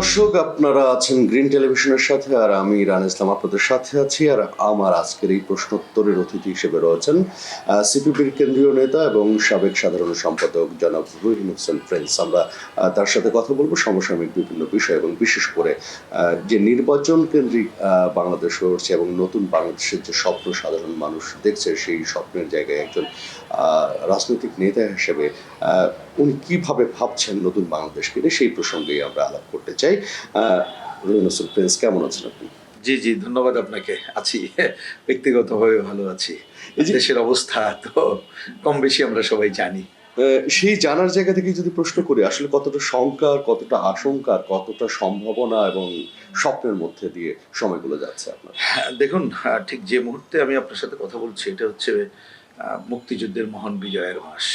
দর্শক, আপনারা আছেন গ্রিন টেলিভিশনের সাথে, আর আমি রান ইসলাম আপনাদের সাথে আছি। আর আমার আজকের এই প্রশ্নোত্তরের অতিথি হিসেবে রয়েছেন সিপিবির কেন্দ্রীয় নেতা এবং সাবেক সাধারণ সম্পাদক জনাব রহিম হোসেন প্রিন্স। আমরা তার সাথে কথা বলবো সমসাময়িক বিভিন্ন বিষয় এবং বিশেষ করে যে নির্বাচন কেন্দ্রিক বাংলাদেশ হচ্ছে এবং নতুন বাংলাদেশের যে স্বপ্ন সাধারণ মানুষ দেখছে, সেই স্বপ্নের জায়গায় একজন রাজনৈতিক নেতা হিসেবে উনি কিভাবে ভাবছেন নতুন বাংলাদেশকে নিয়ে, সেই প্রসঙ্গেই আমরা আলাপ করতে চাই। রহিম হোসেন প্রিন্স, কেমন আছেন আপনি? জি জি, ধন্যবাদ আপনাকে। আছি, ব্যক্তিগতভাবে ভালো আছি। দেশের অবস্থা তো কম বেশি আমরা সবাই জানি। সেই জানার জায়গা থেকে যদি প্রশ্ন করি, আসলে কতটা শঙ্কা, কতটা আশঙ্কা, কতটা সম্ভাবনা এবং স্বপ্নের মধ্যে দিয়ে সময়গুলো যাচ্ছে আপনার? দেখুন, ঠিক যে মুহূর্তে আমি আপনার সাথে কথা বলছি, এটা হচ্ছে মুক্তিযুদ্ধের মহান বিজয়ের মাস।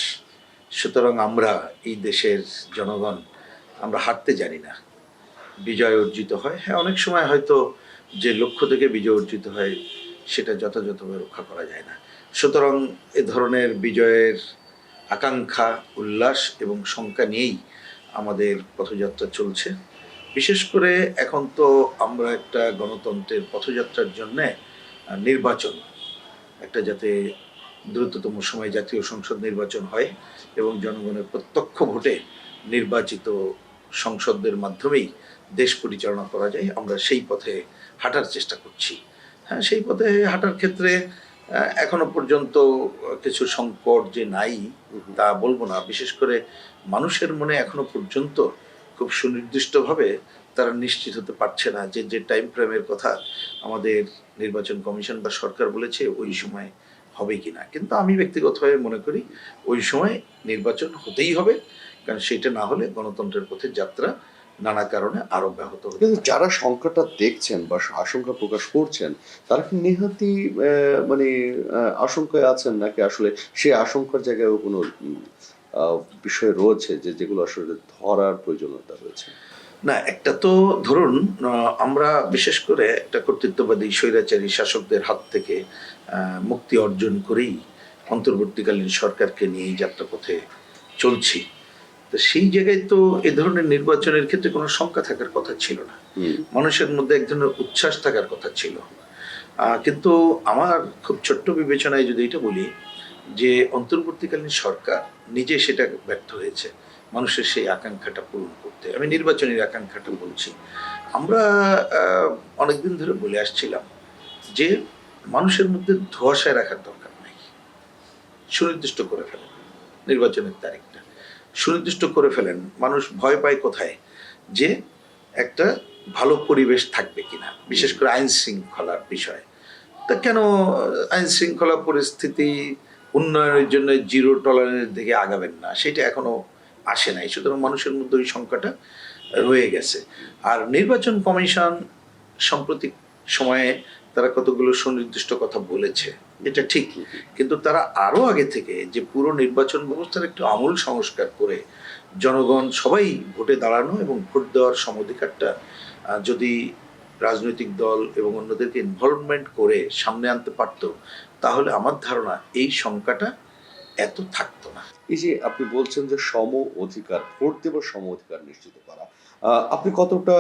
সুতরাং আমরা এই দেশের জনগণ আমরা হারতে জানি না। বিজয় অর্জিত হয়, হ্যাঁ, অনেক সময় হয়তো যে লক্ষ্য থেকে বিজয় অর্জিত হয় সেটা যথাযথভাবে রক্ষা করা যায় না। সুতরাং এ ধরনের বিজয়ের আকাঙ্ক্ষা, উল্লাস এবং শঙ্কা নিয়েই আমাদের পথযাত্রা চলছে। বিশেষ করে এখন তো আমরা একটা গণতন্ত্রের পথযাত্রার জন্যে নির্বাচন, একটা যাতে দ্রুততম সময়ে জাতীয় সংসদ নির্বাচন হয় এবং জনগণের প্রত্যক্ষ ভোটে নির্বাচিত সংসদদের মাধ্যমেই দেশ পরিচালনা করা যায়, আমরা সেই পথে হাঁটার চেষ্টা করছি। হ্যাঁ, সেই পথে হাঁটার ক্ষেত্রে এখনো পর্যন্ত কিছু সংকট যে নাই তা বলবো না। বিশেষ করে মানুষের মনে এখনো পর্যন্ত খুব সুনির্দিষ্টভাবে তারা নিশ্চিত হতে পারছে না যে যে টাইম ফ্রেমের কথা আমাদের নির্বাচন কমিশন বা সরকার বলেছে ওই সময় হবে কিনা। কিন্তু আমি ব্যক্তিগতভাবে মনে করি ওই সময় নির্বাচন হতেই হবে, কারণ সেটা না হলে গণতন্ত্রের পথে যাত্রা নানা কারণে আরো ব্যাহত হবে। কিন্তু যারা সংকটটা দেখছেন বা আশঙ্কা প্রকাশ করছেন, তারা কি নেহাতি মানে আশঙ্কায় আছেন, নাকি আসলে সেই আশঙ্কার জায়গায়ও কোনো বিষয় রয়েছে যেগুলো আসলে ধরার প্রয়োজনীয়তা রয়েছে? না, একটা তো ধরুন, আমরা বিশেষ করে একটা কর্তৃত্ববাদী স্বৈরাচারী শাসকদের হাত থেকে মুক্তি অর্জন করেই অন্তর্বর্তীকালীন সরকারকে নিয়ে যাত্রাপথে চলছি। তো সেই জায়গায় তো এ ধরনের নির্বাচনের ক্ষেত্রে কোনো শঙ্কা থাকার কথা ছিল না। মানুষের মধ্যে এক ধরনের উচ্ছ্বাস থাকার কথা ছিল। কিন্তু আমার খুব ছোট্ট বিবেচনায় যদি এটা বলি যে অন্তর্বর্তীকালীন সরকার নিজে সেটা ব্যর্থ হয়েছে মানুষের সেই আকাঙ্ক্ষাটা পূরণ করতে। আমি নির্বাচনের আকাঙ্ক্ষাটা বলছি। আমরা অনেকদিন ধরে বলে আসছিলাম যে মানুষের মধ্যে ধোঁয়াশায় রাখার দরকার নাই, সুনির্দিষ্ট করে ফেলেন নির্বাচনের তারিখটা, সুনির্দিষ্ট করে ফেলেন। মানুষ ভয় পায় কোথায়? যে একটা ভালো পরিবেশ থাকবে কিনা, বিশেষ করে আইন শৃঙ্খলার বিষয়। তা কেন আইন শৃঙ্খলা পরিস্থিতি উন্নয়নের জন্য জিরো টলারেন্সের দিকে আগাবেন না, সেটা এখনো আসে নাই। সুতরাং মানুষের মধ্যে ওই সংখ্যাটা রয়ে গেছে। আর নির্বাচন কমিশন সাম্প্রতিক সময়ে তারা কতগুলো সুনির্দিষ্ট কথা বলেছে, এটা ঠিক, কিন্তু তারা আরো আগে থেকে যে পুরো নির্বাচন ব্যবস্থার একটু আমূল সংস্কার করে জনগণ সবাই ভোটে দাঁড়ানো এবং ভোট দেওয়ার সমঅধিকারটা যদি রাজনৈতিক দল এবং অন্যদেরকে ইনভলভমেন্ট করে সামনে আনতে পারত, তাহলে আমার ধারণা এই সংখ্যাটা এত থাকতো না। এই যে আপনি বলছেন যে সম অধিকার, ভোট দেবার সম অধিকার নিশ্চিত করা, আপনি কতটা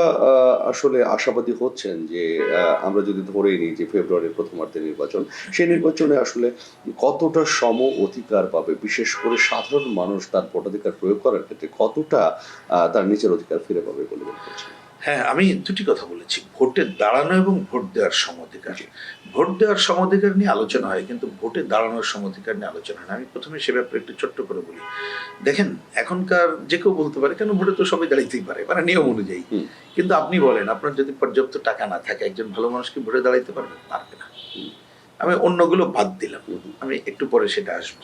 আসলে আশাবাদী হচ্ছেন যে আমরা যদি ধরেই নিই যে ফেব্রুয়ারির প্রথমার্ধে নির্বাচন, সেই নির্বাচনে আসলে কতটা সম অধিকার পাবে, বিশেষ করে সাধারণ মানুষ তার ভোটাধিকার প্রয়োগ করার ক্ষেত্রে কতটা তার নিজের অধিকার ফিরে পাবে বলে মনে করছেন? হ্যাঁ, আমি দুটি কথা বলেছি, ভোটে দাঁড়ানো এবং ভোট দেওয়ার সমঅধিকার। ভোট দেওয়ার সমঅধিকার নিয়ে আলোচনা হয়, কিন্তু ভোটে দাঁড়ানোর সমঅধিকার নিয়ে আলোচনা হয় না। আমি প্রথমে সে ব্যাপারে একটু ছোট্ট করে বলি। দেখেন, এখনকার যে কেউ বলতে পারে কেন ভোটে তো সবাই দাঁড়াইতেই পারে, মানে নিয়ম অনুযায়ী। কিন্তু আপনি বলেন, আপনার যদি পর্যাপ্ত টাকা না থাকে, একজন ভালো মানুষ কি ভোটে দাঁড়াইতে পারবে? পারবে না। আমি অন্যগুলো বাদ দিলাম, আমি একটু পরে সেটা আসবো।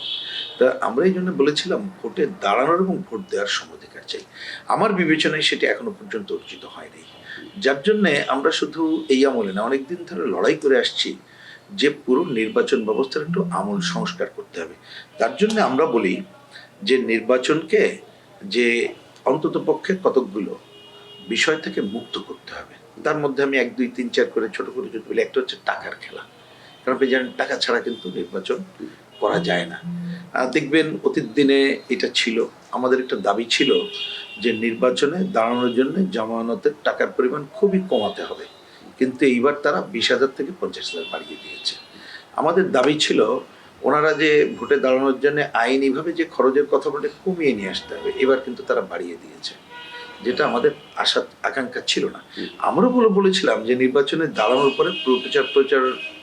তা আমরা এই জন্য বলেছিলাম ভোটে দাঁড়ানোর এবং ভোট দেওয়ার সমঅধিকার চাই। আমার বিবেচনায় সেটা এখনো পর্যন্ত অর্জিত হয়নি, যার জন্যে আমরা শুধু এই আমলে না, অনেকদিন ধরে লড়াই করে আসছি যে পুরো নির্বাচন ব্যবস্থার একটু আমূল সংস্কার করতে হবে। তার জন্য আমরা বলি যে নির্বাচনকে যে অন্তত পক্ষে কতকগুলো বিষয় থেকে মুক্ত করতে হবে। তার মধ্যে আমি 1, 2, 3, 4 করে ছোট করে যদি বলি, একটা হচ্ছে টাকার খেলা। কারণ আপনি জানেন টাকা ছাড়া কিন্তু নির্বাচন করা যায় না। দেখবেন অতীত দিনে এটা ছিল, আমাদের একটা দাবি ছিল যে নির্বাচনে দাঁড়ানোর জন্য জামানতের টাকার পরিমাণ খুবই কমাতে হবে, কিন্তু এইবার তারা 20,000 থেকে 50,000 বাড়িয়ে দিয়েছে। আমাদের দাবি ছিল ওনারা যে ভোটে দাঁড়ানোর জন্য আইনিভাবে যে খরচের কথা বলে কমিয়ে নিয়ে আসতে হবে, এবার কিন্তু তারা বাড়িয়ে দিয়েছে, যেটা আমাদের আশা আকাঙ্ক্ষা ছিল না। আমরা বলেছিলাম যে নির্বাচনে দাঁড়ানোর পরে প্রচার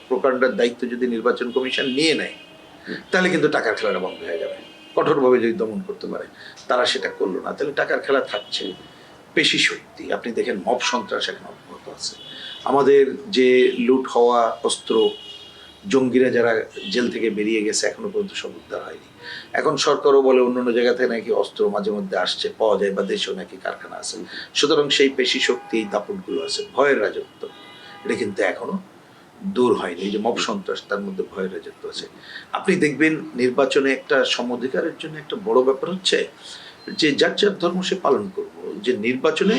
প্রকাণ্ডার দায়িত্ব যদি নির্বাচন কমিশন নিয়ে নেয়, তাহলে কিন্তু টাকার খেলাটা বন্ধ হয়ে যাবে, কঠোরভাবে যদি দমন করতে পারে। তারা সেটা করলো না, তাহলে টাকার খেলা থাকছে। পেশি শক্তি, আপনি দেখেন মব সন্ত্রাস এখন অব্যাহত আছে। আমাদের যে লুট হওয়া অস্ত্র, জঙ্গিরা যারা জেল থেকে বেরিয়ে গেছে এখনো পর্যন্ত সব উদ্ধার হয়নি। এখন সরকারও বলে অন্য জায়গা থেকে নাকি অস্ত্র মাঝে মধ্যে আসছে, পাওয়া যায়, বা দেশেও নাকি কারখানা আছে। সুতরাং সেই পেশি শক্তি, এই দাপটগুলো আছে, ভয়ের রাজত্ব, এটা কিন্তু এখনো দূর হয়নি। এই যে মব সন্ত্রাস, তার মধ্যে ভয়ের রাজত্ব আছে। আপনি দেখবেন নির্বাচনে একটা সমঅধিকারের জন্য একটা বড় ব্যাপার হচ্ছে যে যার যার ধর্ম সে পালন করব, যে নির্বাচনে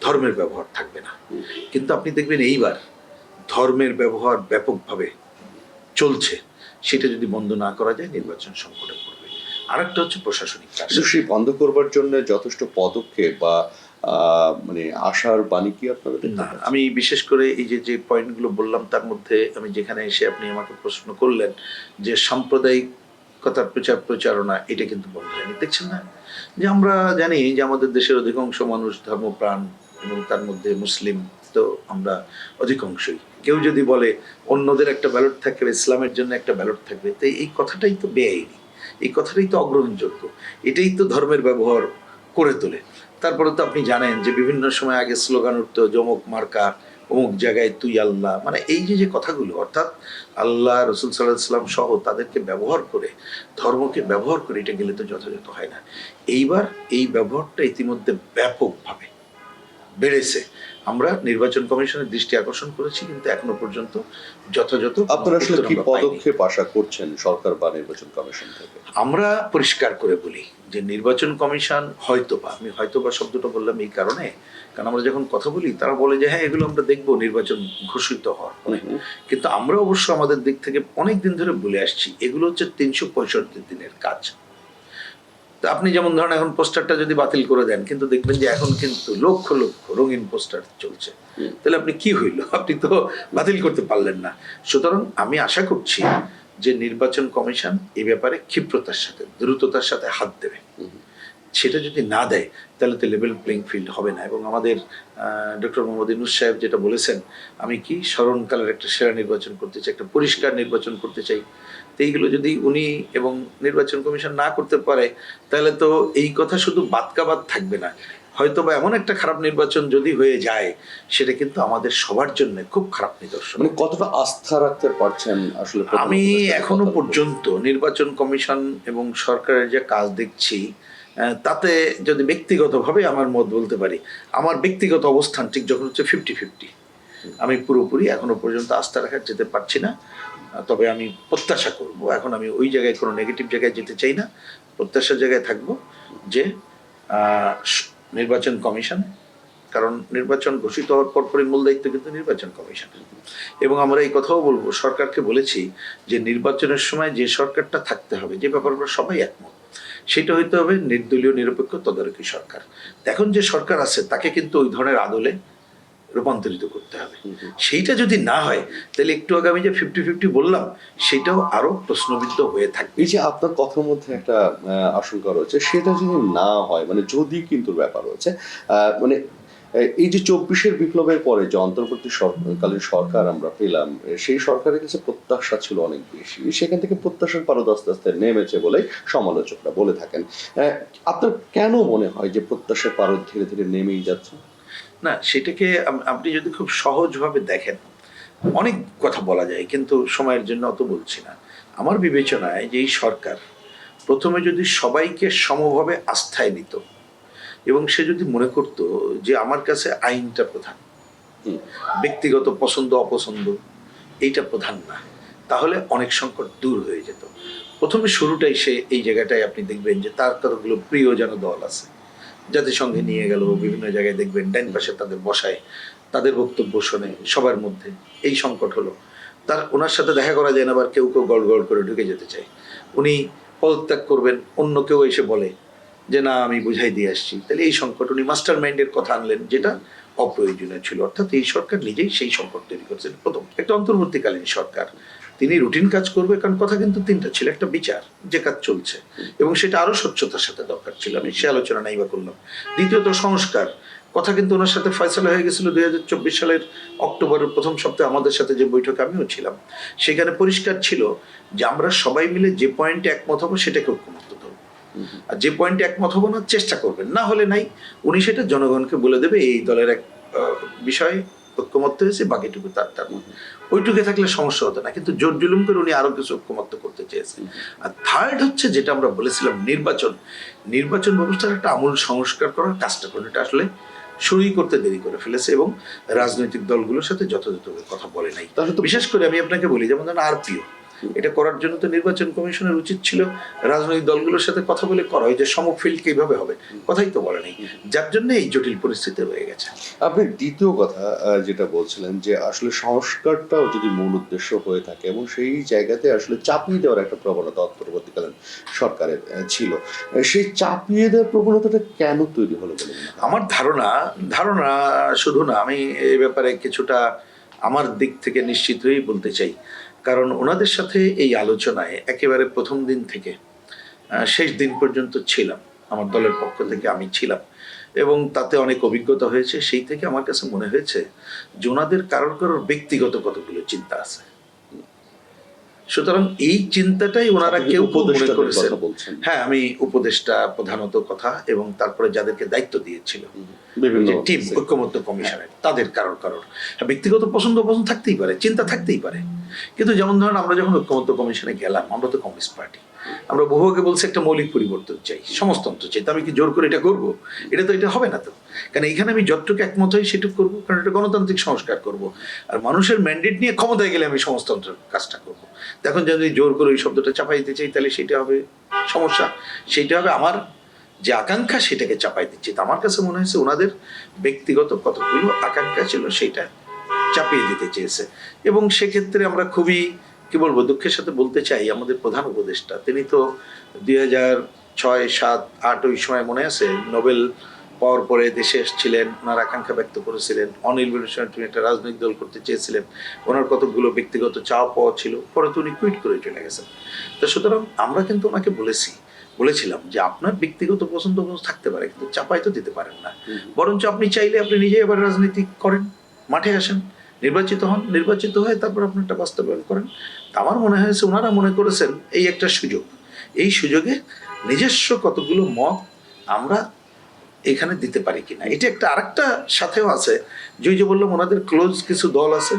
ধর্মের ব্যবহার থাকবে না। কিন্তু আপনি দেখবেন এইবার ধর্মের ব্যবহার ব্যাপকভাবে চলছে, সেটা যদি বন্ধ না করা যায় নির্বাচন সংকটে পড়বে। আরেকটা হচ্ছে প্রশাসনিক কাজ। কিন্তু সেই বন্ধ করবার জন্য যথেষ্ট পদক্ষেপ বা মানে আশার বাণী কি আপনারা দেখতে না, পাচ্ছেন? আমি বিশেষ করে এই যে যে পয়েন্টগুলো বললাম তার মধ্যে আমি যেখানে এসে আপনি আমাকে প্রশ্ন করলেন যে সাম্প্রদায়িকতার প্রচারণা, এটা কিন্তু বন্ধ হয়নি। দেখছেন না যে আমরা জানি যে আমাদের দেশের অধিকাংশ মানুষ ধর্মপ্রাণ, এবং তার মধ্যে মুসলিম তো আমরা অধিকাংশই। কেউ যদি বলে অন্যদের একটা ব্যালট থাকবে, ইসলামের জন্য একটা ব্যালট থাকবে, তো এই কথাটাই তো বেআইনি, এই কথাটাই তো অগ্রহণযোগ্য, এটাই তো ধর্মের ব্যবহার করে তোলে। তারপরে তো আপনি জানেন যে বিভিন্ন সময় আগে স্লোগান উঠতো যমুক মার্কা, অমুক জায়গায় তুই আল্লাহ, মানে এই যে যে কথাগুলো, অর্থাৎ আল্লাহ, রসুল সাল্লাল্লাহু আলাইহি ওয়াসাল্লাম সহ তাদেরকে ব্যবহার করে, ধর্মকে ব্যবহার করে, এটা গেলে তো যথাযথ হয় না। এইবার এই ব্যবহারটা ইতিমধ্যে ব্যাপকভাবে বেড়েছে। আমরা নির্বাচন কমিশনের দৃষ্টি আকর্ষণ করেছি, কিন্তু এখনো পর্যন্ত যথাযথ আপনারা আসলে উত্তর কি আমরা পাইনি। পদক্ষেপ আশা করছেন সরকার বা নির্বাচন কমিশন থেকে? আমরা পরিষ্কার করে বলি যে নির্বাচন কমিশন হয়তোবা, আমি হয়তোবা শব্দটা বললাম এই কারণে, কারণ আমরা যখন কথা বলি তারা বলে যে হ্যাঁ এগুলো আমরা দেখবো নির্বাচন ঘোষিত হওয়ার পরে। কিন্তু আমরা অবশ্য আমাদের দিক থেকে অনেক দিন ধরে বলে আসছি এগুলো হচ্ছে 365 দিনের কাজ। তা আপনি যেমন ধরেন এখন পোস্টারটা যদি বাতিল করে দেন, কিন্তু দেখবেন যে এখন কিন্তু লক্ষ লক্ষ রঙিন পোস্টার চলছে, তাহলে আপনি কি হইল, আপনি তো বাতিল করতে পারলেন না। সুতরাং আমি আশা করছি যে নির্বাচন কমিশন এই ব্যাপারে ক্ষিপ্রতার সাথে, দ্রুততার সাথে হাত দেবে। সেটা যদি না দেয় তাহলে তো লেভেল প্লেইং ফিল্ড হবে না। এবং আমাদের ডক্টর মোহাম্মদ ইউনূস সাহেব যেটা বলেছেন, আমি কি স্মরণকালের একটা সেরা নির্বাচন করতে চাই, একটা পরিষ্কার নির্বাচন করতে চাই, তো এইগুলো যদি উনি এবং নির্বাচন কমিশন না করতে পারে, তাহলে তো এই কথা শুধু বাদ থাকবে না, হয়তো বা এমন একটা খারাপ নির্বাচন যদি হয়ে যায়, সেটা কিন্তু আমাদের সবার জন্য খুব খারাপ নিদর্শন। মানে কতটা আস্থা রাখতে পারছেন আসলে? আমি এখনো পর্যন্ত নির্বাচন কমিশন এবং সরকারের যে কাজ দেখছি, তাতে যদি ব্যক্তিগতভাবে আমার মত বলতে পারি, আমার ব্যক্তিগত অবস্থান ঠিক যখন হচ্ছে 50-50, আমি পুরোপুরি এখনো পর্যন্ত আস্থা রাখা যেতে পারছি না। তবে আমি প্রত্যাশা করব, এখন আমি ওই জায়গায় কোনো নেগেটিভ জায়গায় যেতে চাই না, প্রত্যাশার জায়গায় থাকবো যে নির্বাচন কমিশন, কারণ নির্বাচন ঘোষিত হওয়ার পরপরই মূল দায়িত্ব কিন্তু নির্বাচন কমিশন। এবং আমরা এই কথাও বলবো, সরকারকে বলেছি যে নির্বাচনের সময় যে সরকারটা থাকতে হবে, যে ব্যাপারে আমরা সবাই একমত, সেটা হইতে হবে নির্দলীয় নিরপেক্ষ তদারকি সরকার। এখন যে সরকার আছে তাকে কিন্তু ওই ধরনের আদলে রূপান্তরিত করতে হবে। সেইটা যদি না হয় তাহলে একটু আগে আমি যে 50-50 বললাম, সেটাও আরো প্রশ্নবিদ্ধ হয়ে থাকবে। এই যে আপনার কথার মধ্যে একটা আশঙ্কা রয়েছে, সেটা যদি না হয়, মানে যদি কিন্তু ব্যাপার রয়েছে, মানে এই যে 24-এর বিপ্লবের পরে যে অন্তর্বর্তীকালীন সরকার আমরা পেলাম, সেই সরকারের কাছে প্রত্যাশা ছিল অনেক বেশি, সেখান থেকে প্রত্যাশার পারদ আস্তে আস্তে নেমেছে বলে সমালোচকরা বলে থাকেন। আপনার কেন মনে হয় যে প্রত্যাশার পারদ ধীরে ধীরে নেমেই যাচ্ছে? না, সেটাকে আপনি যদি খুব সহজভাবে দেখেন, অনেক কথা বলা যায়, কিন্তু সময়ের জন্য অত বলছি না। আমার বিবেচনায় যে এই সরকার প্রথমে যদি সবাইকে সমভাবে আস্থায় নিত, এবং সে যদি মনে করতো যে আমার কাছে আইনটা প্রধান, ব্যক্তিগত পছন্দ অপছন্দ এইটা প্রধান না, তাহলে অনেক সংকট দূর হয়ে যেত। প্রথমে শুরুটাই সে এই জায়গাটায় আপনি দেখবেন যে তার কতগুলো প্রিয় যেন দল আছে, জাতিসংঘে নিয়ে গেল, বিভিন্ন জায়গায় দেখবেন ডাইন পাশে তাদের বসায়, তাদের বক্তব্য শোনে, সবার মধ্যে এই সংকট হলো। ওনার সাথে দেখা করা যায় না, আবার কেউ কেউ গড় গড় করে ঢুকে যেতে চায়। উনি পদত্যাগ করবেন, অন্য কেউ এসে বলে যে না আমি বুঝাই দিয়ে আসছি, তাহলে এই সংকট উনি মাস্টার মাইন্ডের কথা আনলেন, যেটা অপ্রয়োজনীয় ছিল। অর্থাৎ এই সরকার নিজেই সেই সংকট তৈরি করেছেন। প্রথম একটা অন্তর্বর্তীকালীন সরকার, তিনি রুটিন কাজ করবে, কারণ কথা কিন্তু তিনটা ছিল। একটা বিচার, যে কাজ চলছে এবং সেটা আরো স্বচ্ছতার সাথে দরকার ছিল, আমি সে আলোচনা নাই বা করলাম। দ্বিতীয়ত সংস্কার, কথা কিন্তু ওনার সাথে ফয়সালা হয়ে গেছিল 2024 সালের অক্টোবরের প্রথম সপ্তাহে আমাদের সাথে যে বৈঠকে আমিও ছিলাম, সেখানে পরিষ্কার ছিল যে আমরা সবাই মিলে যে পয়েন্টে একমত হবো সেটাকে ঐক্যমত্য ধরবো, আর যে পয়েন্টে একমত হবো না চেষ্টা করবেন, না হলে নাই। উনি সেটা জনগণকে বলে দেবে এই দলের এক বিষয় ঐক্যমত্য হয়েছে, বাকিটুকু তার ওইটুকু থাকলে সমস্যা হতো না। কিন্তু জোর জুলুম করে উনি আরো কিছু ঐক্যমত্য করতে চেয়েছেন। আর থার্ড হচ্ছে যেটা আমরা বলেছিলাম, নির্বাচন ব্যবস্থার একটা আমূল সংস্কার করার কাজটা করে, এটা আসলে শুরুই করতে দেরি করে ফেলেছে এবং রাজনৈতিক দলগুলোর সাথে যথাযথভাবে কথা বলে নাই। বিশেষ করে আমি আপনাকে বলি, যেমন ধরেন আরপিও, এটা করার জন্য তো নির্বাচন কমিশনের উচিত ছিল রাজনৈতিক দলগুলোর সাথে কথা বলে করা হয়, যে সমফিল্ড কিভাবে হবে, কথাই তো বলে নেই, যার জন্য এই জটিল পরিস্থিতি রয়ে গেছে। আপনি দ্বিতীয় কথা যেটা বলছিলেন যে আসলে সংস্কারটাও যদি মূল উদ্দেশ্য হয়ে থাকে এবং সেই জায়গাতে আসলে চাপিয়ে দেওয়ার একটা প্রবণতা অন্তর্বর্তীকালীন সরকারের ছিল, সেই চাপিয়ে দেওয়ার প্রবণতাটা কেন তৈরি হলো বলে মনে হয়? আমার ধারণা শুধু না, আমি এই ব্যাপারে কিছুটা আমার দিক থেকে নিশ্চিত হয়েই বলতে চাই। কারণ ওনাদের সাথে এই আলোচনায় একেবারে প্রথম দিন থেকে শেষ দিন পর্যন্ত ছিলাম, আমার দলের পক্ষ থেকে আমি ছিলাম, এবং তাতে অনেক অভিজ্ঞতা হয়েছে। সেই থেকে আমার কাছে মনে হয়েছে যে ওনাদের কারোর ব্যক্তিগত কতগুলো চিন্তা আছে। সুতরাং এই চিন্তাটাই ওনারা কেউ মনে করেছেন। হ্যাঁ, আমি উপদেষ্টা প্রধানত কথা, এবং তারপরে যাদেরকে দায়িত্ব দিয়েছিল টিম ঐক্যমত্য কমিশনের, তাদের কারোর ব্যক্তিগত পছন্দ থাকতেই পারে, চিন্তা থাকতেই পারে। কিন্তু যেমন ধরেন আমরা যখন ঐক্যমত্য কমিশনে গেলাম, আমরা তো কমিউনিস্ট পার্টি, আমরা বহুকে বলছি একটা মৌলিক পরিবর্তন চাই, সমাজতন্ত্র চাই। তো আমি কি জোর করে এটা করবো? এটা হবে না তো। কারণ এখানে আমি যতটুকু একমত হই সেটুকু করবো, কারণ এটা গণতান্ত্রিক সংস্কার করব। আর মানুষের ম্যান্ডেট নিয়ে ক্ষমতায় গেলে আমি সমাজতন্ত্রের কাজটা করবো। এখন যদি জোর করে ওই শব্দটা চাপাই দিতে চাই, তাহলে সেটা হবে সমস্যা। সেইটা হবে আমার যে আকাঙ্ক্ষা, সেটাকে চাপাই দিচ্ছি। তো আমার কাছে মনে হয়েছে ওনাদের ব্যক্তিগত কতগুলো আকাঙ্ক্ষা ছিল, সেটা চাপিয়ে দিতে চেয়েছে। এবং সেক্ষেত্রে আমরা খুবই কি বলবো, দুঃখের সাথে বলতে চাই, আমাদের প্রধান উপদেষ্টা, তিনি তো 2006, 7, 8 ওই সময় মনে আছে নোবেল পাওয়ার পরে দেশে এসেছিলেন, ওনার আকাঙ্ক্ষা ব্যক্ত করেছিলেন, অনির্বাচনের তিনি একটা রাজনৈতিক দল করতে চেয়েছিলেন, ওনার কতগুলো ব্যক্তিগত চাওয়া পাওয়া ছিল, পরে তো উনি কুইট করে চলে গেছেন। তো সুতরাং আমরা কিন্তু ওনাকে বলেছিলাম যে আপনার ব্যক্তিগত পছন্দ থাকতে পারে, কিন্তু চাপাই তো দিতে পারেন না। বরঞ্চ আপনি চাইলে আপনি নিজেই আবার রাজনীতি করেন, মাঠে আসেন, নির্বাচিত হন, নির্বাচিত হয়ে তারপর আপনি একটা বাস্তবায়ন করেন। আমার মনে হয়েছে ওনারা মনে করেছেন এই একটা সুযোগ, এই সুযোগে নিজস্ব কতগুলো মত আমরা এখানে দিতে পারি কিনা। এটা একটা আরেকটা সাথেও আছে, যে বললাম ওনাদের ক্লোজ কিছু দল আছে,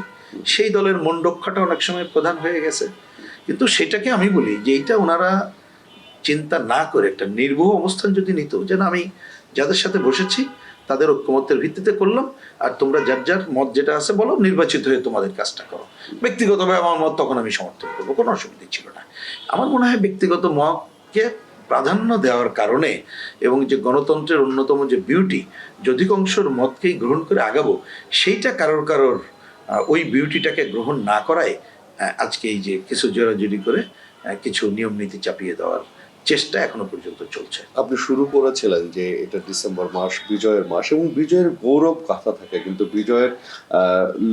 সেই দলের মন রক্ষাটা অনেক সময় প্রধান হয়ে গেছে। কিন্তু সেটাকে আমি বলি যে এইটা ওনারা চিন্তা না করে একটা নির্ভুল অবস্থান যদি নিত, যেন আমি যাদের সাথে বসেছি তাদের ঐক্যমত্যের ভিত্তিতে করলাম, আর তোমরা যার যার মত যেটা আছে বলো, নির্বাচিত হয়ে তোমাদের কাজটা করো। ব্যক্তিগতভাবে আমার মত তখন আমি সমর্থন করবো, কোনো অসুবিধা ছিল না। আমার মনে হয় ব্যক্তিগত মতকে প্রাধান্য দেওয়ার কারণে, এবং যে গণতন্ত্রের অন্যতম যে বিউটি, যে অধিকাংশের মতকেই গ্রহণ করে আগাবো, সেইটা কারোর ওই বিউটিটাকে গ্রহণ না করায় আজকে এই যে কিছু জোরাজুরি করে কিছু নিয়ম নীতি চাপিয়ে দেওয়ার চেষ্টা এখনো পর্যন্ত চলছে। আপনি শুরু করেছিলেন যে এটা ডিসেম্বর মাস, বিজয়ের মাস, এবং বিজয়ের গৌরব গাথা থাকে, কিন্তু বিজয়ের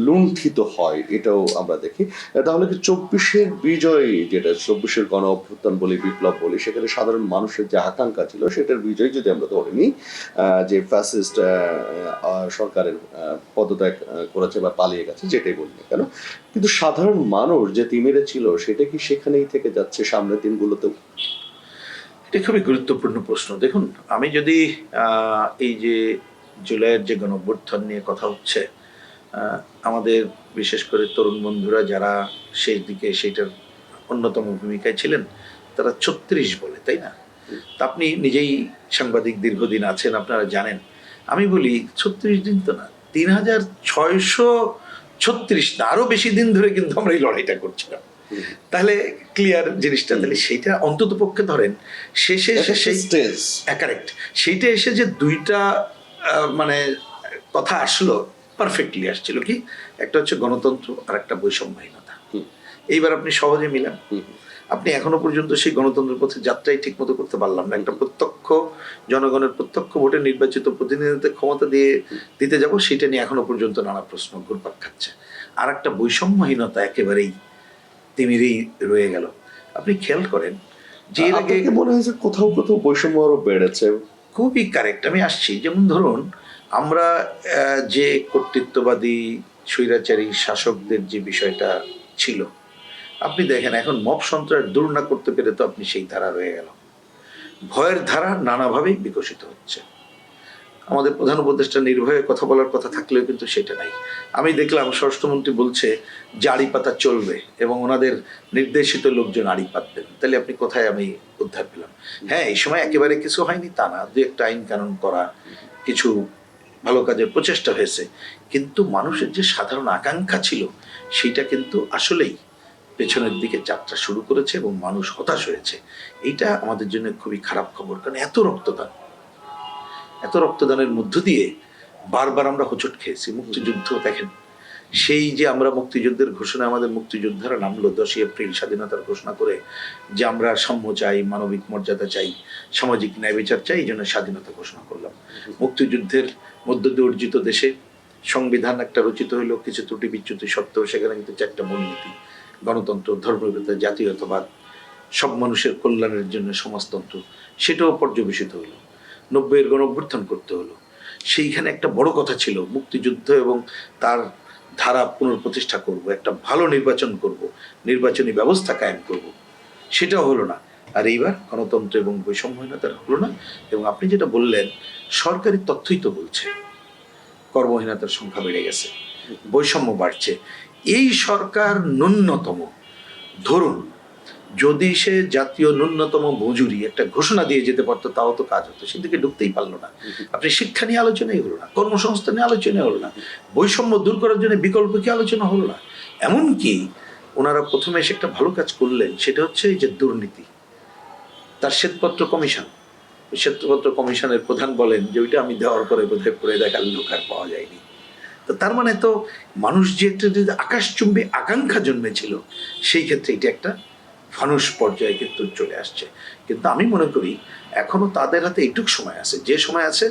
লুণ্ঠিত হয়, এটাও আমরা দেখি। তাহলে কি 24-এর বিজয়, যেটা 24-এর গণ অভ্যুত্থান বলি, বিপ্লব বলি, সেখানে সাধারণ মানুষের যে আকাঙ্ক্ষা ছিল সেটার বিজয় যদি আমরা ধরে নিই, যে ফ্যাসিস্ট সরকারের পদত্যাগ করেছে বা পালিয়ে গেছে, যেটাই বলি না কেন, কিন্তু সাধারণ মানুষ যে তিমিরে ছিল সেটা কি সেখানেই থেকে যাচ্ছে সামনের দিনগুলোতেও? এটা খুবই গুরুত্বপূর্ণ প্রশ্ন। দেখুন, আমি যদি এই যে জুলাইয়ের যে গণঅভ্যুত্থান নিয়ে কথা হচ্ছে, আমাদের বিশেষ করে তরুণ বন্ধুরা যারা শেষ দিকে সেইটার অন্যতম ভূমিকায় ছিলেন, তারা 36 বলে, তাই না? তা আপনি নিজেই সাংবাদিক, দীর্ঘদিন আছেন, আপনারা জানেন। আমি বলি 36 দিন তো না, 3636 না, আরো বেশি দিন ধরে কিন্তু আমরা এই লড়াইটা করছিলাম। তাহলে ক্লিয়ার জিনিসটা, তাহলে সেইটা অন্তত পক্ষে ধরেন শেষে কারেক্ট, সেইটা এসে যে দুইটা মানে কথা আসলো, পারফেক্টলি আসছিল। কি একটা হচ্ছে গণতন্ত্র, আর একটা বৈষম্যহীনতা। এইবার আপনি সহজে মিলান। আপনি এখনো পর্যন্ত সেই গণতন্ত্রের পথে যাত্রাই ঠিক মতো করতে পারলাম না। একটা প্রত্যক্ষ জনগণের প্রত্যক্ষ ভোটে নির্বাচিত প্রতিনিধিত্বের ক্ষমতা দিতে যাব, সেটা নিয়ে এখনো পর্যন্ত নানা প্রশ্ন ঘুরপাক খাচ্ছে। আর একটা বৈষম্যহীনতা একেবারেই তিমিরেই রয়ে গেল। আপনি খেয়াল করেন যে এর আগে আপনাকে মনে হয় যে কোথাও কোথাও বৈষম্য আরো বেড়েছে? খুবই কারেক্ট, আমি আসছি। যেমন ধরুন, আমরা যে কর্তৃত্ববাদী স্বৈরাচারী শাসকদের যে বিষয়টা ছিল, আপনি দেখেন এখন মব সন্ত্রাস দূর না করতে পেরে তো আপনি সেই ধারা রয়ে গেল। ভয়ের ধারা নানাভাবেই বিকশিত হচ্ছে। আমাদের প্রধান উপদেষ্টা নির্ভয়ে কথা বলার কথা থাকলেও কিন্তু সেটা নাই। আমি দেখলাম স্বরাষ্ট্রমন্ত্রী বলছে যে আড়ি পাতা চলবে এবং ওনাদের নির্দেশিত লোকজন আড়ি পাতবেন। তাহলে আপনি কোথায় আমি উদ্ধার পেলাম? হ্যাঁ, এই সময় একেবারে কিছু হয়নি তা না, দু একটা আইন কানুন করা, কিছু ভালো কাজের প্রচেষ্টা হয়েছে, কিন্তু মানুষের যে সাধারণ আকাঙ্ক্ষা ছিল সেইটা কিন্তু আসলেই পেছনের দিকে যাত্রা শুরু করেছে এবং মানুষ হতাশ হয়েছে। এইটা আমাদের জন্য খুবই খারাপ খবর, কারণ এত রক্তদানের মধ্য দিয়ে বারবার আমরা হোঁচট খেয়েছি। মুক্তিযুদ্ধ দেখেন, সেই যে আমরা মুক্তিযুদ্ধের ঘোষণা, আমাদের মুক্তিযোদ্ধারা নামলো 10ই এপ্রিল স্বাধীনতার ঘোষণা করে যে আমরা সাম্য চাই, মানবিক মর্যাদা চাই, সামাজিক ন্যায় বিচার চাই, এই জন্য স্বাধীনতা ঘোষণা করলাম। মুক্তিযুদ্ধের মধ্য দিয়ে অর্জিত দেশে সংবিধান একটা রচিত হইল, কিছু ত্রুটি বিচ্যুতি সত্ত্বেও সেখানে কিন্তু 4টা মূলনীতি: গণতন্ত্র, ধর্মনিরপেক্ষতা, জাতীয়তাবাদ, সব মানুষের কল্যাণের জন্য সমাজতন্ত্র, সেটাও পর্যবেসিত হলো। 90-এর গণঅভ্যুত্থান করতে হলো। সেইখানে একটা বড় কথা ছিল মুক্তিযুদ্ধ এবং তার ধারা পুনঃপ্রতিষ্ঠা করব, একটা ভালো নির্বাচন করব, নির্বাচনী ব্যবস্থা কায়েম করব, সেটাও হলো না। আর এইবার গণতন্ত্র এবং বৈষম্যহীনতার হলো না। এবং আপনি যেটা বললেন, সরকারি তথ্যই তো বলছে কর্মহীনতার সংখ্যা বেড়ে গেছে, বৈষম্য বাড়ছে। এই সরকার ন্যূনতম, ধরুন যদি সে জাতীয় ন্যূনতম মজুরি একটা ঘোষণা দিয়ে যেতে পারতো, তাও তো কাজ হতো। সেদিকে ঢুকতেই পারলো না। আপনি শিক্ষা নিয়ে আলোচনাই হলো না, কর্মসংস্থান নিয়ে আলোচনা হলো না, বৈষম্য দূর করার জন্য বিকল্প কি আলোচনা হলো না। এমনকি ওনারা প্রথমে এসে একটা ভালো কাজ করলেন, সেটা হচ্ছে এই যে দুর্নীতি, তার শ্বেতপত্র কমিশন। শ্বেতপত্র কমিশনের প্রধান বলেন যে ওইটা আমি দেওয়ার পরে বোধহয় পড়ে দেখার লোক আর পাওয়া যায়নি। তো তার মানে তো মানুষ যে একটা যে আকাশচুম্বী আকাঙ্ক্ষা জন্মেছিল, সেই ক্ষেত্রে এটা একটা ফানুষ পর্যায়ে কিন্তু চলে আসছে। কিন্তু আমি মনে করি এখনো তাদের হাতে এইটুক সময় আছে, যে সময় আছে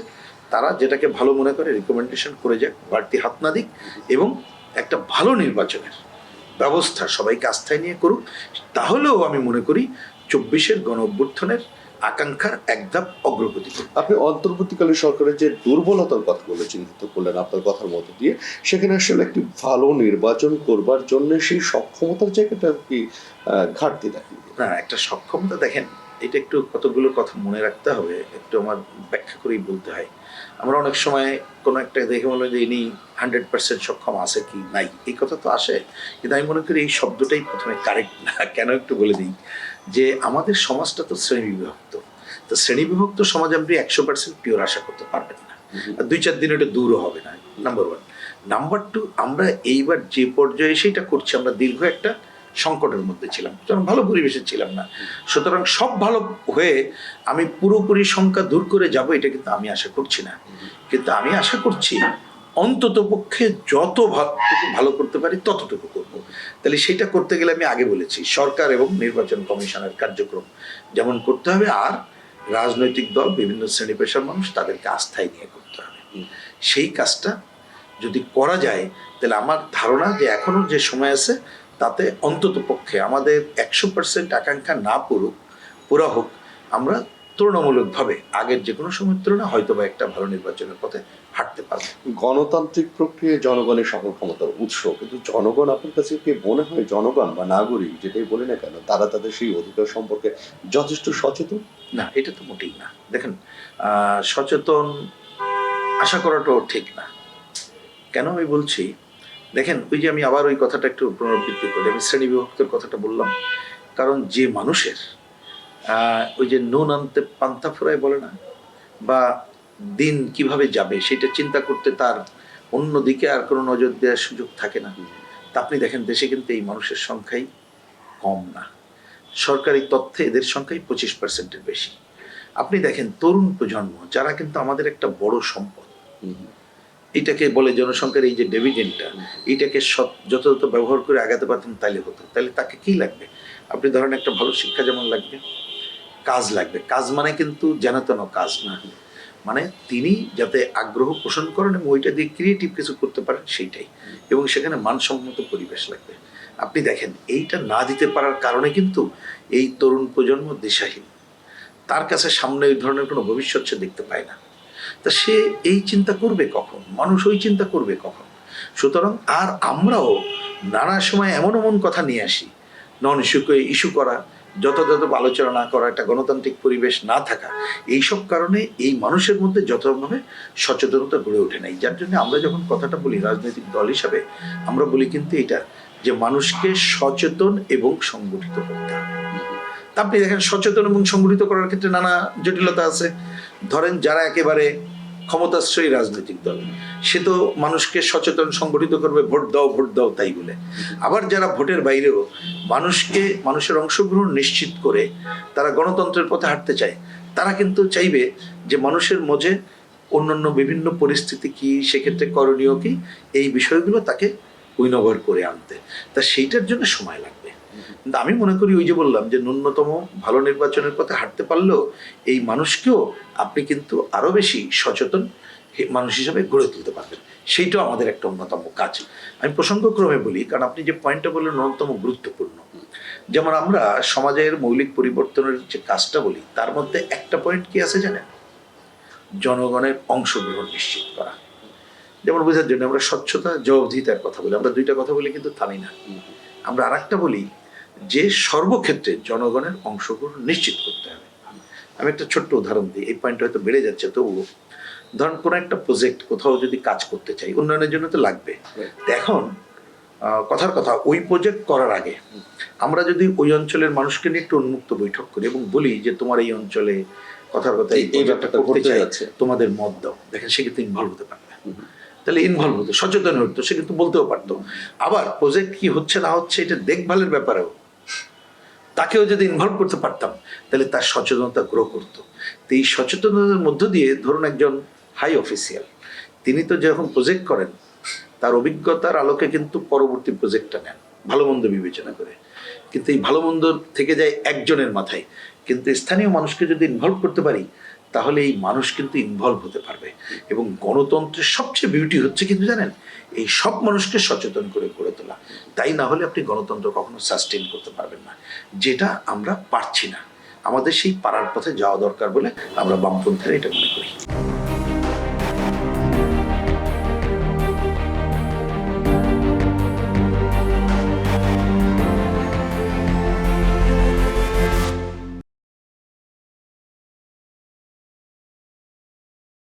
তারা যেটাকে ভালো মনে করে রিকমেন্ডেশন করে যাক, বাড়তি হাত না দিক, এবং একটা ভালো নির্বাচনের ব্যবস্থা সবাইকে আস্থায় নিয়ে করুক। তাহলেও আমি মনে করি 24-এর গণঅভ্যুত্থানের আকাঙ্ক্ষার এক ধাপ অগ্রগতি করবে। আপনি অন্তর্বর্তীকালীন সরকারের যে দুর্বলতার কথাগুলো চিহ্নিত করলেন আপনার কথার মধ্যে দিয়ে, সেখানে আসলে একটি ভালো নির্বাচন করবার জন্য সেই সক্ষমতার জায়গাটা কি ঘাটতি দেখেন? না, একটা সক্ষমতা দেখেন, এটা একটু কতগুলো কথা মনে রাখতে হবে, একটু আমার ব্যাখ্যা করেই বলতে হয়। আমরা অনেক সময় কোনো একটা দেখে মনে হয় যে ইনি 100% সক্ষম আছে কি নাই, এই কথা তো আসে। কিন্তু আমি মনে করি এই শব্দটাই প্রথমে কারেক্ট না। কেন একটু বলে দিই, যে আমাদের সমাজটা তো শ্রেণীবিভক্ত। তো শ্রেণীবিভক্ত সমাজ আপনি 100% পিওর আশা করতে পারবেন না, আর 2-4 দিন এটা দূরও হবে না, নাম্বার 1। নাম্বার 2, আমরা এইবার যে পর্যায়ে সেটা করছি, আমরা দীর্ঘ একটা সংকটের মধ্যে ছিলাম, সুতরাং ভালো পরিবেশে ছিলাম না। সুতরাং সব ভালো হয়ে আমি পুরোপুরি সংখ্যা দূর করে যাব, এটা কিন্তু আমি আশা করছি না। কিন্তু আমি আশা করছি অন্তত পক্ষে যত ভালো করতে পারি ততটুকু করব। তাহলে সেটা করতে গেলে আমি আগে বলেছি সরকার এবং নির্বাচন কমিশনের কার্যক্রম যেমন করতে হবে, আর রাজনৈতিক দল, বিভিন্ন শ্রেণী পেশার মানুষ, তাদেরকে আস্থায় নিয়ে করতে হবে। সেই কাজটা যদি করা যায়, তাহলে আমার ধারণা যে এখনো যে সময় আছে, তাতে অন্তত পক্ষে আমাদের 100% আকাঙ্ক্ষা না পুরা হোক, আমরা তুলনামূলকভাবে আগের যে কোনো সময়ের তুলনায় হয়তো বা একটা ভালো নির্বাচনের পথে হাঁটতে পারবো। গণতান্ত্রিক প্রক্রিয়ায় জনগণের সকল ক্ষমতার উৎস, কিন্তু জনগণ আপনার কাছে কি মনে হয়, জনগণ বা নাগরিক যেটাই বলি না কেন, তারা তাদের সেই অধিকার সম্পর্কে যথেষ্ট সচেতন? না, এটা তো মোটেই না। দেখেন, সচেতন আশা করাটাও ঠিক না। কেন আমি বলছি, দেখেন ওই যে আমি আবার ওই কথাটা একটু পুনরাবৃত্তি করি, আমি শ্রেণী বিভক্তের কথাটা বললাম, কারণ যে মানুষের ওই যে নুন আনতে পান্তা ফুরায় বলে না, বা দিন কিভাবে যাবে সেটা চিন্তা করতে তার অন্যদিকে আর কোনো নজর দেওয়ার সুযোগ থাকে না। তা আপনি দেখেন দেশে কিন্তু এই মানুষের সংখ্যাই কম না, সরকারি তথ্যে এদের সংখ্যাই 25%-এর বেশি। আপনি দেখেন তরুণ প্রজন্ম, যারা কিন্তু আমাদের একটা বড় সম্পদ, এটাকে বলে জনসংখ্যার এই যে ডিভিডেন্ডটা, এটাকে যথাযথ ব্যবহার করে আগাতে পারতাম তাইলে হতো। তাহলে তাকে কি লাগবে? আপনি ধরেন একটা ভালো শিক্ষা যেমন লাগবে, কাজ লাগবে। কাজ মানে কিন্তু যেন তেন কাজ না, মানে তিনি যাতে আগ্রহ পোষণ করেন এবং ওইটা দিয়ে ক্রিয়েটিভ কিছু করতে পারেন সেইটাই, এবং সেখানে মানসম্মত পরিবেশ লাগবে। আপনি দেখেন এইটা না দিতে পারার কারণে কিন্তু এই তরুণ প্রজন্ম দিশাহীন, তার কাছে সামনে এই ধরনের কোনো ভবিষ্যৎ সে দেখতে পায় না। তা সে এই চিন্তা করবে কখন, মানুষ ওই চিন্তা করবে কখন? সুতরাং আর আমরাও নানা সময় এমন এমন কথা নিয়ে আসি, নন ইস্যুকে ইস্যু করা, যথাযথ আলোচনা না করা, একটা গণতান্ত্রিক পরিবেশ না থাকা, এইসব কারণে এই মানুষের মধ্যে যথাযথভাবে সচেতনতা গড়ে ওঠে নাই। যার জন্য আমরা যখন কথাটা বলি রাজনৈতিক দল হিসাবে, আমরা বলি কিন্তু এটা যে মানুষকে সচেতন এবং সংগঠিত করতে হবে। তা আপনি দেখেন সচেতন এবং সংগঠিত করার ক্ষেত্রে নানা জটিলতা আছে। ধরেন যারা একেবারে ক্ষমতাশ্রয়ী রাজনৈতিক দল, সে তো মানুষকে সচেতন সংগঠিত করবে ভোট দাও তাই বলে। আবার যারা ভোটের বাইরেও মানুষের অংশগ্রহণ নিশ্চিত করে তারা গণতন্ত্রের পথে হাঁটতে চায়, তারা কিন্তু চাইবে যে মানুষের মধ্যে অন্যান্য বিভিন্ন পরিস্থিতি কি, সেক্ষেত্রে করণীয় কি, এই বিষয়গুলো তাকে উইনভার করে আনতে। তা সেইটার জন্য সময় লাগবে। কিন্তু আমি মনে করি ওই যে বললাম যে ন্যূনতম ভালো নির্বাচনের পথে হাঁটতে পারলেও এই মানুষকেও আপনি কিন্তু আরো বেশি সচেতন মানুষ হিসাবে গড়ে তুলতে পারবেন। সেইটাও আমাদের একটা অন্যতম কাজ। আমি প্রসঙ্গক্রমে বলি, কারণ আপনি যে পয়েন্টটা বললেন অন্যতম গুরুত্বপূর্ণ। যেমন আমরা সমাজের মৌলিক পরিবর্তনের যে কাজটা বলি, তার মধ্যে একটা পয়েন্ট কি আছে জানেন? জনগণের অংশগ্রহণ নিশ্চিত করা। যেমন বোঝার জন্য আমরা স্বচ্ছতা, জবাবদিহিতার কথা বলি, আমরা দুইটা কথা বলি কিন্তু থামি না। আমরা আর একটা বলি যে সর্বক্ষেত্রে জনগণের অংশগ্রহণ নিশ্চিত করতে হবে। আমি একটা ছোট্ট উদাহরণ দিই, এই পয়েন্ট হয়তো বেড়ে যাচ্ছে তবুও। ধরুন কোনো একটা প্রজেক্ট কোথাও যদি কাজ করতে চাই, উন্নয়নের জন্য তো লাগবে। এখন কথার কথা, ওই প্রজেক্ট করার আগে আমরা যদি ওই অঞ্চলের মানুষকে নিয়ে একটু উন্মুক্ত বৈঠক করি এবং বলি যে তোমার এই অঞ্চলে কথার কথা এই ব্যাপারটা করতে চাই, তোমাদের মত দাও, দেখেন সে কিন্তু ইনভলভ হতে পারবে। তাহলে ইনভলভ হতো, সচেতন হতো, সে কিন্তু বলতেও পারতো। আবার প্রজেক্ট কি হচ্ছে না হচ্ছে এটা দেখভালের ব্যাপারেও তাকেও যদি ইনভলভ করতে পারতাম, তাহলে তার সচেতনতা গ্রো করতো। তো এই সচেতনতার মধ্য দিয়ে ধরুন একজন হাই অফিসিয়াল, তিনি তো যখন প্রজেক্ট করেন তার অভিজ্ঞতার আলোকে কিন্তু পরবর্তী প্রজেক্টটা নেন ভালো মন্দ বিবেচনা করে, কিন্তু এই ভালো মন্দ থেকে যায় একজনের মাথায়। কিন্তু স্থানীয় মানুষকে যদি ইনভলভ করতে পারি, তাহলে এই মানুষ কিন্তু ইনভলভ হতে পারবে। এবং গণতন্ত্রের সবচেয়ে বিউটি হচ্ছে কিন্তু জানেন, এই সব মানুষকে সচেতন করে গড়ে তোলা। তাই না হলে আপনি গণতন্ত্র কখনো সাস্টেইন করতে পারবেন না, যেটা আমরা পারছি না। আমাদের সেই পারার পথে যাওয়া দরকার বলে আমরা বামপন্থীরা এটা মনে করি।